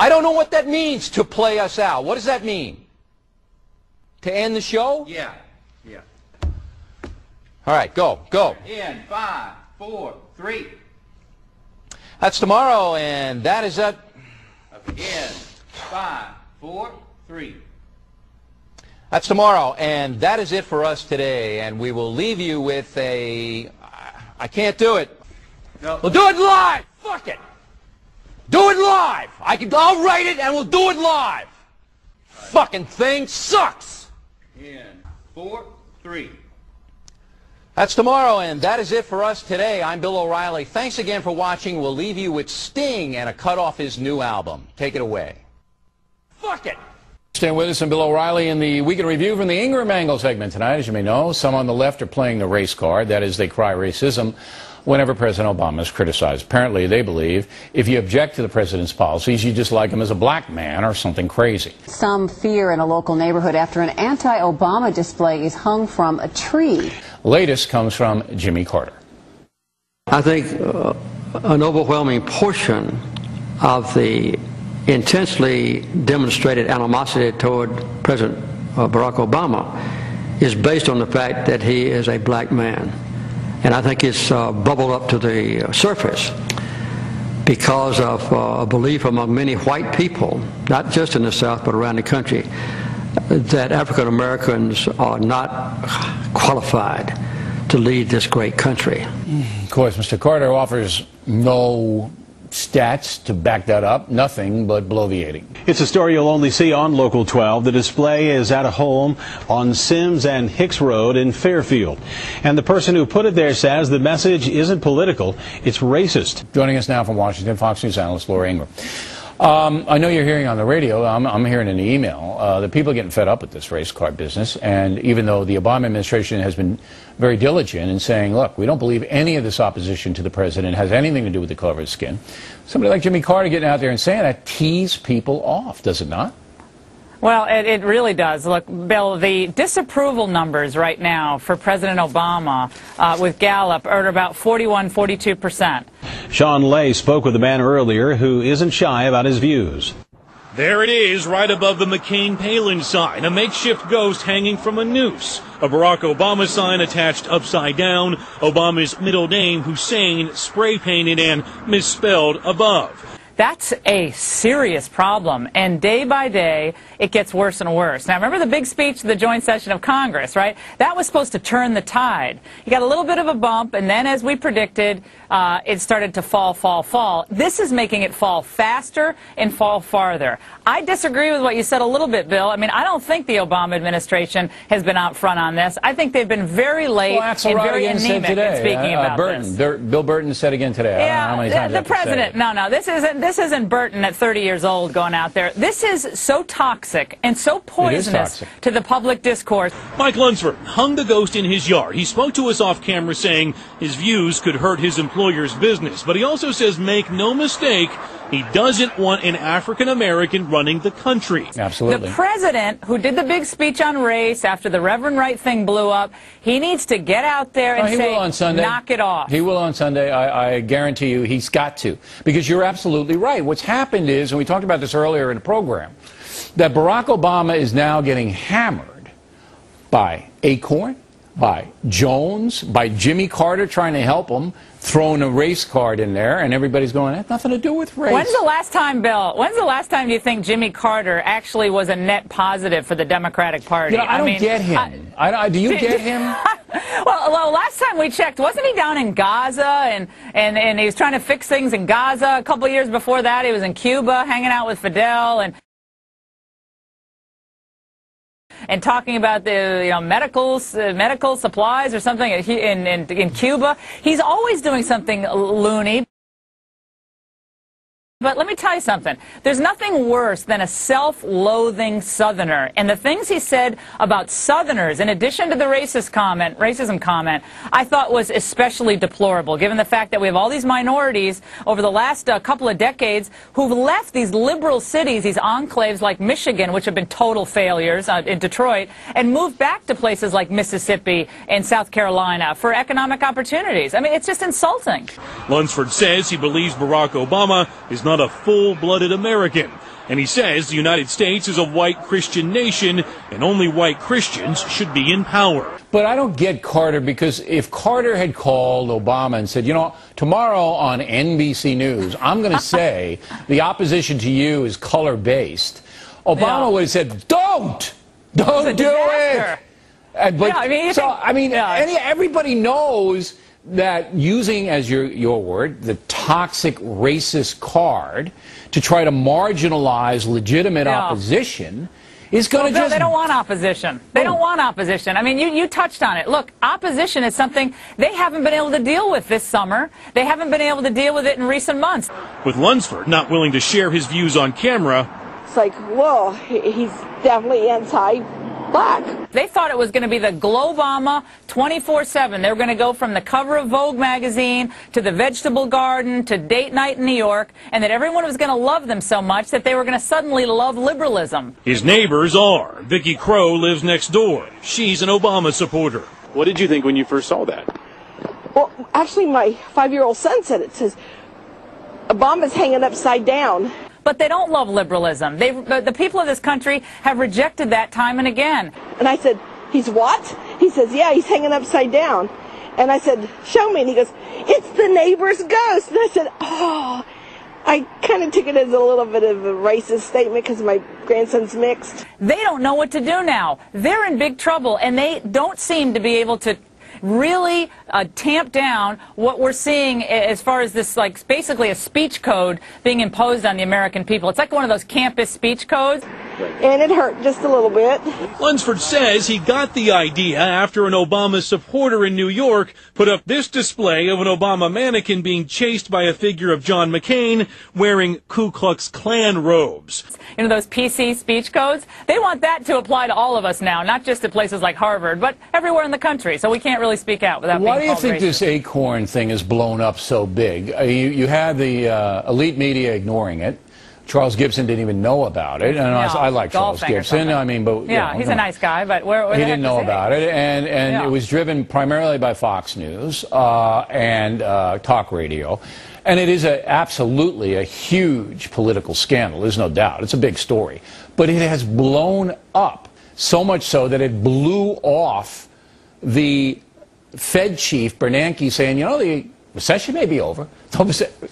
I don't know what that means, to play us out. What does that mean? To end the show? Yeah. Yeah. All right, go. In 5, 4, 3. That's tomorrow, and that is it. In 5, 4, 3. That's tomorrow, and that is it for us today. And we will leave you with a... I can't do it. No. We'll do it live. Fuck it. Do it live. I'll write it, and we'll do it live. Right. Fucking thing sucks. In 4, 3. That's tomorrow, and that is it for us today. I'm Bill O'Reilly. Thanks again for watching. We'll leave you with Sting and a cut off his new album. Take it away. Fuck it. Staying with us, I'm Bill O'Reilly in the Weekend Review from the Ingraham Angle segment tonight. As you may know, some on the left are playing the race card. That is, they cry racism whenever President Obama is criticized. Apparently, they believe if you object to the president's policies, you dislike him as a black man or something crazy. Some fear in a local neighborhood after an anti-Obama display is hung from a tree. Latest comes from Jimmy Carter. I think an overwhelming portion of the intensely demonstrated animosity toward President Barack Obama is based on the fact that he is a black man. And I think it's bubbled up to the surface because of a belief among many white people, not just in the South but around the country, that African Americans are not qualified to lead this great country. Of course, Mr. Carter offers no stats to back that up, nothing but bloviating. It's a story you'll only see on Local 12. The display is at a home on Sims and Hicks Road in Fairfield. And the person who put it there says the message isn't political, it's racist. Joining us now from Washington, Fox News analyst Laura Ingraham. I know you're hearing on the radio, I'm hearing in the email, that people are getting fed up with this race card business, and even though the Obama administration has been very diligent in saying, look, we don't believe any of this opposition to the president has anything to do with the color of his skin, somebody like Jimmy Carter getting out there and saying that tees people off, does it not? Well, it really does. Look, Bill, the disapproval numbers right now for President Obama with Gallup are at about 42%. Sean Lay spoke with a man earlier who isn't shy about his views. There it is, right above the McCain-Palin sign, a makeshift ghost hanging from a noose. A Barack Obama sign attached upside down, Obama's middle name, Hussein, spray-painted and misspelled above. That's a serious problem, and day by day, it gets worse and worse. Now, remember the big speech of the joint session of Congress, right? That was supposed to turn the tide. You got a little bit of a bump, and then, as we predicted, it started to fall. This is making it fall faster and fall farther. I disagree with what you said a little bit, Bill. I mean, I don't think the Obama administration has been out front on this. I think they've been very late and very anemic in speaking about Burton, this. Bill Burton said again today. Yeah, I don't know how many times the president. No, this isn't Burton at 30 years old going out there. This is so toxic and so poisonous to the public discourse. Mike Lunsford hung the ghost in his yard. He spoke to us off camera saying his views could hurt his employer's business. But he also says, make no mistake, he doesn't want an African-American running the country. Absolutely. The president, who did the big speech on race after the Reverend Wright thing blew up, he needs to get out there and say, knock it off. He will on Sunday. I guarantee you he's got to. Because you're absolutely right. What's happened is, and we talked about this earlier in the program, that Barack Obama is now getting hammered by Acorn, by Jones, by Jimmy Carter trying to help him, throwing a race card in there, and everybody's going, that has nothing to do with race. When's the last time, Bill, when's the last time do you think Jimmy Carter actually was a net positive for the Democratic Party? You know, I don't get him. Do you get him? Well, last time we checked, wasn't he down in Gaza and he was trying to fix things in Gaza? A couple of years before that, he was in Cuba hanging out with Fidel and talking about the medical supplies or something in Cuba. He's always doing something loony. But let me tell you something. There's nothing worse than a self-loathing Southerner. And the things he said about Southerners, in addition to the racism comment, I thought was especially deplorable, given the fact that we have all these minorities over the last couple of decades who've left these liberal cities, these enclaves like Michigan, which have been total failures in Detroit, and moved back to places like Mississippi and South Carolina for economic opportunities. I mean, it's just insulting. Lunsford says he believes Barack Obama is not a full-blooded American. And he says the United States is a white Christian nation, and only white Christians should be in power. But I don't get Carter, because if Carter had called Obama and said, you know, tomorrow on NBC News, I'm going to say the opposition to you is color-based, Obama would have said, don't do it. But everybody knows that using, as your word, the toxic racist card to try to marginalize legitimate opposition is going to just... They don't want opposition. They don't want opposition. I mean, you touched on it. Look, opposition is something they haven't been able to deal with this summer. They haven't been able to deal with it in recent months. With Lunsford not willing to share his views on camera. It's like, well, he's definitely anti-black. They thought it was going to be the Globama 24/7. They were going to go from the cover of Vogue magazine to the vegetable garden to date night in New York, and that everyone was going to love them so much that they were going to suddenly love liberalism. His neighbors are. Vicki Crow lives next door. She's an Obama supporter. What did you think when you first saw that? Well, actually, my 5-year-old son said it. Says, Obama's hanging upside down. But they don't love liberalism. The people of this country have rejected that time and again. And I said, he's what? He says, yeah, he's hanging upside down. And I said, show me. And he goes, it's the neighbor's ghost. And I said, oh. I kind of took it as a little bit of a racist statement because my grandson's mixed. They don't know what to do now. They're in big trouble, and they don't seem to be able to really tamp down what we're seeing as far as this, like, basically a speech code being imposed on the American people. It's like one of those campus speech codes. And it hurt just a little bit. Lunsford says he got the idea after an Obama supporter in New York put up this display of an Obama mannequin being chased by a figure of John McCain wearing Ku Klux Klan robes. You know, those PC speech codes? They want that to apply to all of us now, not just at places like Harvard, but everywhere in the country. So we can't really speak out without being called racist. Why do you think this acorn thing has blown up so big? You had the elite media ignoring it. Charles Gibson didn't even know about it, and I like Charles Gibson. I mean, but yeah, he's a nice guy, but where he didn't know about it, and it was driven primarily by Fox News and talk radio, and it is absolutely a huge political scandal. There's no doubt. It's a big story, but it has blown up so much so that it blew off the Fed chief Bernanke saying, you know, the recession may be over.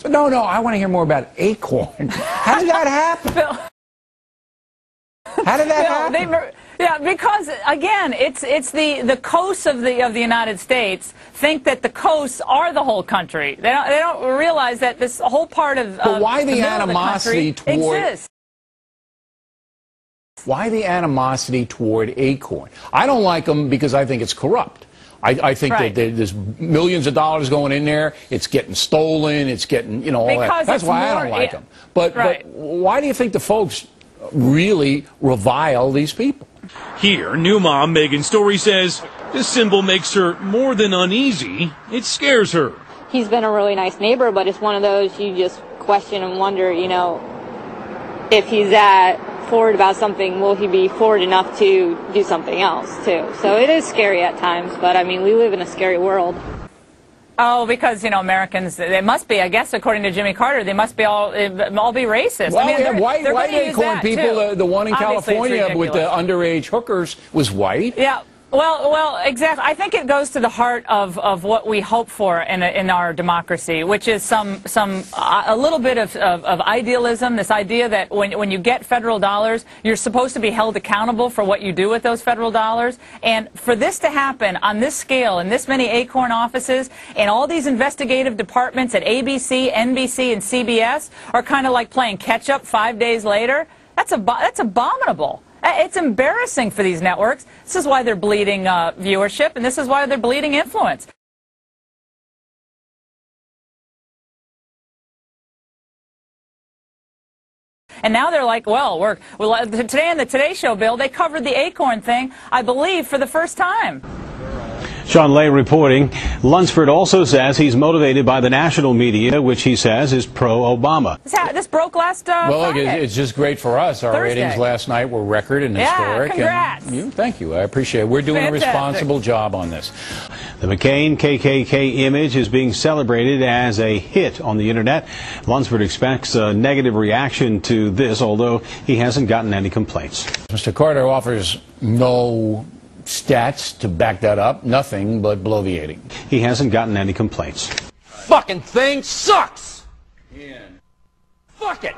No, I want to hear more about acorn. How did that happen? How did that happen? Yeah, because again, it's the coasts of the United States think that the coasts are the whole country. They don't realize that this whole part of but why the animosity toward exists. Why the animosity toward acorn? I don't like them because I think it's corrupt. I think that there's millions of dollars going in there. It's getting stolen. It's getting, you know, all that. That's why I don't like them. But why do you think the folks really revile these people? Here, new mom Megan Story says this symbol makes her more than uneasy. It scares her. He's been a really nice neighbor, but it's one of those you just question and wonder, you know, if he's that forward about something, will he be forward enough to do something else too? So it is scary at times, but I mean, we live in a scary world. Oh, because, you know, Americans, they must be, I guess, according to Jimmy Carter, they must be all be racist. Well, I mean, white acorn people, the one in California with the underage hookers was white. Yeah. Well, exactly. I think it goes to the heart of what we hope for in our democracy, which is a little bit of idealism. This idea that when you get federal dollars, you're supposed to be held accountable for what you do with those federal dollars. And for this to happen on this scale, in this many acorn offices, and all these investigative departments at ABC, NBC, and CBS are kind of like playing catch up 5 days later. That's abominable. It's embarrassing for these networks. This is why they're bleeding viewership, and this is why they're bleeding influence. And now they're like, well, today on the Today Show, Bill, they covered the acorn thing, I believe, for the first time. Sean Lay reporting. Lunsford also says he's motivated by the national media, which he says is pro-Obama. This broke last Well, look, Friday. it's just great for us. Our Thursday. ratings last night were record and historic. Congrats. And thank you. I appreciate it. We're doing Fantastic. a responsible job on this. The McCain KKK image is being celebrated as a hit on the internet. Lunsford expects a negative reaction to this, although he hasn't gotten any complaints. Mr. Carter offers no stats to back that up. Nothing but bloviating. He hasn't gotten any complaints. Fucking thing sucks! In. Fuck it!